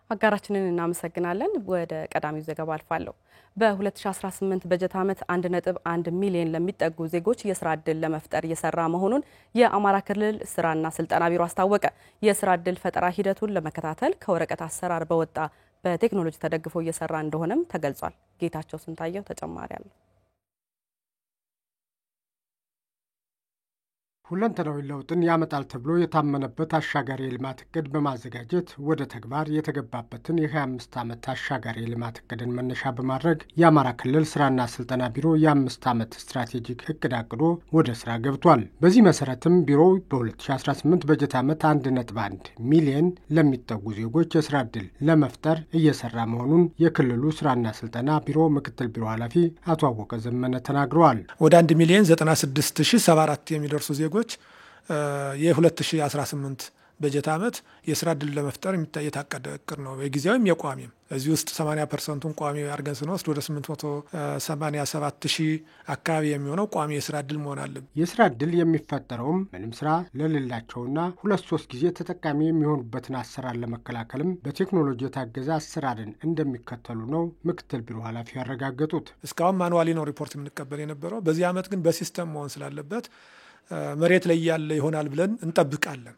አጋራችንን እናመሰግናለን። ወደ ቀዳሚው ዘገባ አልፋለሁ። በ2018 በጀት ዓመት 1.1 ሚሊዮን ለሚጠጉ ዜጎች የስራ ዕድል ለመፍጠር እየሰራ መሆኑን የአማራ ክልል ስራና ስልጠና ቢሮ አስታወቀ። የስራ ዕድል ፈጠራ ሂደቱን ለመከታተል ከወረቀት አሰራር በወጣ በቴክኖሎጂ ተደግፎ እየሰራ እንደሆነም ተገልጿል። ጌታቸው ስንታየው ተጨማሪ አለ። ሁለንተናዊ ለውጥን ያመጣል ተብሎ የታመነበት አሻጋሪ የልማት እቅድ በማዘጋጀት ወደ ተግባር የተገባበትን የ25 ዓመት አሻጋሪ የልማት እቅድን መነሻ በማድረግ የአማራ ክልል ስራና ስልጠና ቢሮ የ5 ዓመት ስትራቴጂክ እቅድ አቅዶ ወደ ስራ ገብቷል። በዚህ መሰረትም ቢሮው በ2018 በጀት ዓመት 1.1 ሚሊዮን ለሚጠጉ ዜጎች የስራ ዕድል ለመፍጠር እየሰራ መሆኑን የክልሉ ስራና ስልጠና ቢሮ ምክትል ቢሮ ኃላፊ አቶ አወቀ ዘመነ ተናግረዋል። ወደ 1,096,074 የሚደርሱ ዜጎች የ2018 በጀት ዓመት የስራ ዕድል ለመፍጠር የታቀደ እቅድ ነው። በጊዜያዊም የቋሚም እዚህ ውስጥ 80% ቋሚ አድርገን ስንወስድ ወደ 887,000 አካባቢ የሚሆነው ቋሚ የስራ ዕድል መሆን አለበት። የስራ ዕድል የሚፈጠረውም ምንም ስራ ለሌላቸውና 2-3 ጊዜ ተጠቃሚ የሚሆኑበትን አሰራር ለመከላከልም በቴክኖሎጂ የታገዘ አሰራርን እንደሚከተሉ ነው ምክትል ቢሮ ኃላፊ ያረጋገጡት። እስካሁን ማኑዋሊ ነው ሪፖርት የምንቀበል የነበረው። በዚህ ዓመት ግን በሲስተም መሆን ስላለበት መሬት ላይ ያለ ይሆናል ብለን እንጠብቃለን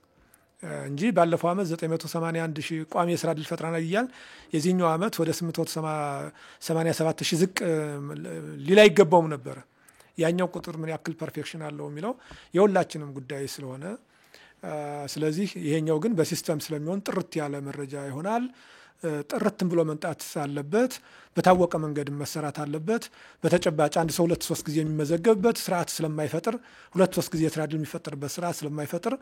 እንጂ ባለፈው ዓመት 981,000 ቋሚ የስራ ዕድል ፈጥረናል ይያል የዚህኛው ዓመት ወደ 887,000 ዝቅ ሊላ ይገባውም ነበር። ያኛው ቁጥር ምን ያክል ፐርፌክሽን አለው የሚለው የሁላችንም ጉዳይ ስለሆነ ስለዚህ ይሄኛው ግን በሲስተም ስለሚሆን ጥርት ያለ መረጃ ይሆናል። ጥርትም ብሎ መንጣት አለበት። በታወቀ መንገድ መሰራት አለበት። በተጨባጭ አንድ ሰው 2-3 ጊዜ የሚመዘገብበት ስርዓት ስለማይፈጥር 2-3 ጊዜ የስራ ዕድል የሚፈጠርበት ስርዓት ስለማይፈጥር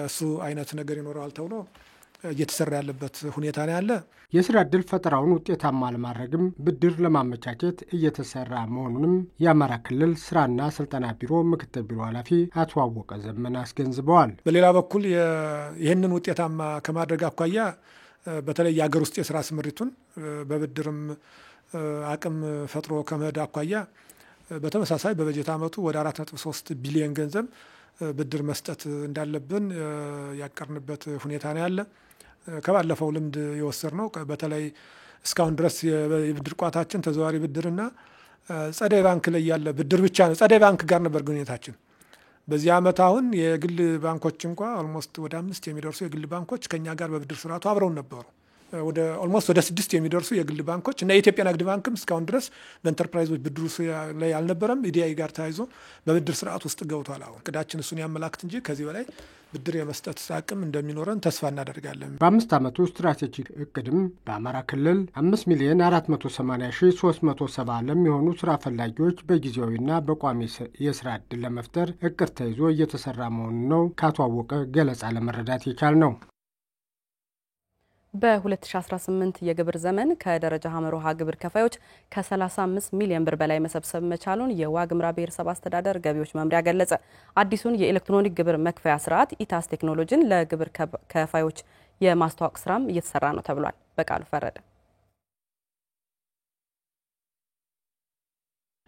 እሱ አይነት ነገር ይኖረዋል ተብሎ እየተሰራ ያለበት ሁኔታ ነው ያለ። የስራ ዕድል ፈጠራውን ውጤታማ ለማድረግም ብድር ለማመቻቸት እየተሰራ መሆኑንም የአማራ ክልል ስራና ስልጠና ቢሮ ምክትል ቢሮ ኃላፊ አቶ አወቀ ዘመነ አስገንዝበዋል። በሌላ በኩል ይህንን ውጤታማ ከማድረግ አኳያ በተለይ የሀገር ውስጥ የስራ ስምሪቱን በብድርም አቅም ፈጥሮ ከመሄድ አኳያ በተመሳሳይ በበጀት ዓመቱ ወደ 4.3 ቢሊዮን ገንዘብ ብድር መስጠት እንዳለብን ያቀርንበት ሁኔታ ነው ያለ። ከባለፈው ልምድ የወሰድነው በተለይ እስካሁን ድረስ የብድር ቋታችን ተዘዋዋሪ ብድርና ጸደይ ባንክ ላይ ያለ ብድር ብቻ ነው። ጸደይ ባንክ ጋር ነበር ግንኙነታችን። በዚህ ዓመት አሁን የግል ባንኮች እንኳን ኦልሞስት ወደ 5 የሚደርሱ የግል ባንኮች ከኛ ጋር በብድር ስርዓቱ አብረውን ነበሩ። ወደ ኦልሞስት ወደ 6 የሚደርሱ የግል ባንኮች እና የኢትዮጵያ ንግድ ባንክም እስካሁን ድረስ በኢንተርፕራይዞች ብድሩ ላይ አልነበረም። ኢዲአይ ጋር ተያይዞ በብድር ስርዓት ውስጥ ገብቷል። አሁን እቅዳችን እሱን ያመላክት እንጂ ከዚህ በላይ ብድር የመስጠት አቅም እንደሚኖረን ተስፋ እናደርጋለን። በ5 ዓመቱ ስትራቴጂክ እቅድም በአማራ ክልል 5,480,370 ለሚሆኑ ስራ ፈላጊዎች በጊዜያዊና በቋሚ የስራ ዕድል ለመፍጠር እቅድ ተይዞ እየተሰራ መሆኑን ነው ከአቶ አወቀ ገለጻ ለመረዳት የቻልነው። በ2018 የግብር ዘመን ከደረጃ ሀመሮሃ ግብር ከፋዮች ከ35 ሚሊዮን ብር በላይ መሰብሰብ መቻሉን የዋግምራ ብሔረሰብ አስተዳደር ገቢዎች መምሪያ ገለጸ። አዲሱን የኤሌክትሮኒክ ግብር መክፈያ ስርዓት ኢታስ ቴክኖሎጂን ለግብር ከፋዮች የማስተዋወቅ ስራም እየተሰራ ነው ተብሏል። በቃሉ ፈረደ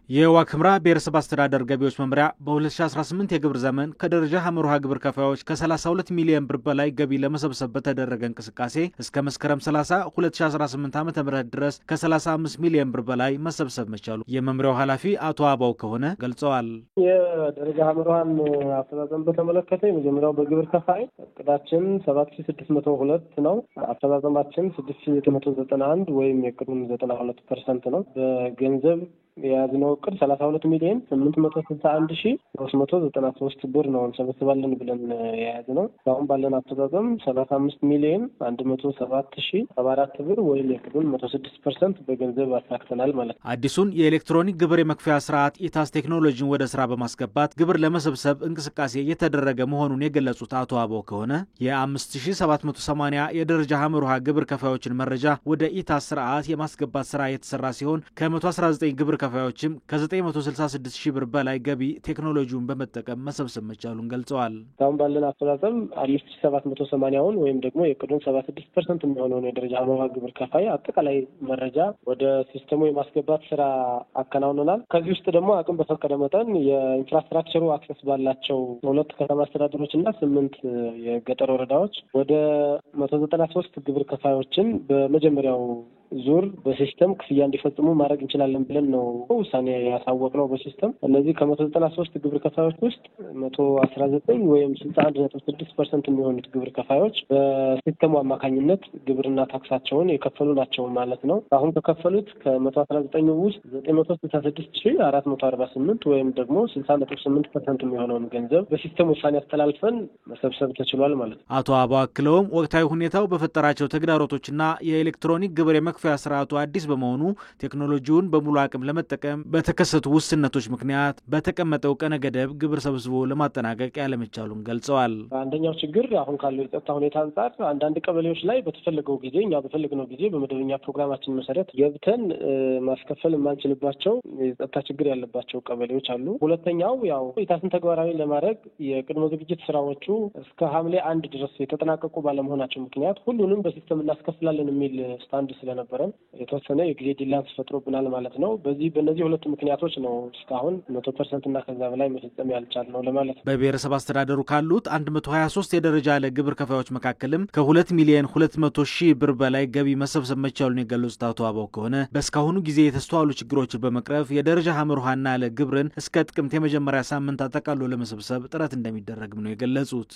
የዋግምራ ብሔረሰብ አስተዳደር ገቢዎች መምሪያ በ2018 የግብር ዘመን ከደረጃ ሀመሮሃ ግብር ከፋዮች ከ32 ሚሊዮን ብር በላይ ገቢ ለመሰብሰብ በተደረገ እንቅስቃሴ እስከ መስከረም 30 2018 ዓ.ም ድረስ ከ35 ሚሊዮን ብር በላይ መሰብሰብ መቻሉ የመምሪያው ኃላፊ አቶ አባው ከሆነ ገልጸዋል። የደረጃ ሀመሮሃን አፈጻጸም በተመለከተ የመጀመሪያው በግብር ከፋይ እቅዳችን 7602 ነው። አፈጻጸማችን 6991 ወይም የእቅዱን 92% ነው። በገንዘብ የያዝነው እቅድ 32,861,393 ብር ነው እንሰበስባለን ብለን የያዝነው። አሁን ባለን አፈጻጸም 35,107,074 ብር ወይም የእቅዱን 106% በገንዘብ አሳክተናል ማለት ነው። አዲሱን የኤሌክትሮኒክ ግብር የመክፈያ ስርዓት ኢታስ ቴክኖሎጂን ወደ ስራ በማስገባት ግብር ለመሰብሰብ እንቅስቃሴ እየተደረገ መሆኑን የገለጹት አቶ አባው ከሆነ የ5780 የደረጃ ሀመሮሃ ግብር ከፋዮችን መረጃ ወደ ኢታስ ስርዓት የማስገባት ስራ የተሰራ ሲሆን ከ119 ግብር ከፋዮችም ከ966 ሺህ ብር በላይ ገቢ ቴክኖሎጂውን በመጠቀም መሰብሰብ መቻሉን ገልጸዋል። አሁን ባለን አፈጻጸም 5780ውን ወይም ደግሞ የቅዱን 76% የሚሆነውን የደረጃ ሀመርሃ ግብር ከፋይ አጠቃላይ መረጃ ወደ ሲስተሙ የማስገባት ስራ አከናውነናል። ከዚህ ውስጥ ደግሞ አቅም በፈቀደ መጠን የኢንፍራስትራክቸሩ አክሰስ ባላቸው 2 ከተማ አስተዳደሮችና 8 የገጠር ወረዳዎች ወደ 193 ግብር ከፋዮችን በመጀመሪያው ዙር በሲስተም ክፍያ እንዲፈጽሙ ማድረግ እንችላለን ብለን ነው ውሳኔ ያሳወቅነው። በሲስተም እነዚህ ከ193 ግብር ከፋዮች ውስጥ 119 ወይም 61.6% የሚሆኑት ግብር ከፋዮች በሲስተሙ አማካኝነት ግብርና ታክሳቸውን የከፈሉ ናቸው ማለት ነው። አሁን ከከፈሉት ከ119 ውስጥ 966448 ወይም ደግሞ 60.8% የሚሆነውን ገንዘብ በሲስተም ውሳኔ አስተላልፈን መሰብሰብ ተችሏል ማለት ነው። አቶ አበባው አክለውም ወቅታዊ ሁኔታው በፈጠራቸው ተግዳሮቶችና የኤሌክትሮኒክ ግብር የመክፈያ ስርዓቱ አዲስ በመሆኑ ቴክኖሎጂውን በሙሉ አቅም ለመጠቀም በተከሰቱ ውስንነቶች ምክንያት በተቀመጠው ቀነ ገደብ ግብር ሰብስቦ ለማጠናቀቅ ያለመቻሉን ገልጸዋል። አንደኛው ችግር አሁን ካለው የጸጥታ ሁኔታ አንጻር አንዳንድ ቀበሌዎች ላይ በተፈለገው ጊዜ እኛ በፈለግነው ጊዜ በመደበኛ ፕሮግራማችን መሰረት ገብተን ማስከፈል የማንችልባቸው የጸጥታ ችግር ያለባቸው ቀበሌዎች አሉ። ሁለተኛው ያው ኢታስን ተግባራዊ ለማድረግ የቅድመ ዝግጅት ስራዎቹ እስከ ሐምሌ 1 ድረስ የተጠናቀቁ ባለመሆናቸው ምክንያት ሁሉንም በሲስተም እናስከፍላለን የሚል ስታንድ ስለነበረ የተወሰነ የጊዜ ዲላንስ ፈጥሮብናል ማለት ነው። በእነዚህ ሁለት ምክንያቶች ነው እስካሁን 100% እና ከዛ በላይ መፈጸም ያልቻልነው ለማለት ነው። በብሔረሰብ አስተዳደሩ ካሉት 123 የደረጃ ለ ግብር ከፋዮች መካከልም ከ2,200,000 ብር በላይ ገቢ መሰብሰብ መቻሉን የገለጹት አቶ አበባው ከሆነ በእስካሁኑ ጊዜ የተስተዋሉ ችግሮችን በመቅረፍ የደረጃ ሀመርሃና ለ ግብርን እስከ ጥቅምት የመጀመሪያ ሳምንት አጠቃሎ ለመሰብሰብ ጥረት እንደሚደረግም ነው የገለጹት።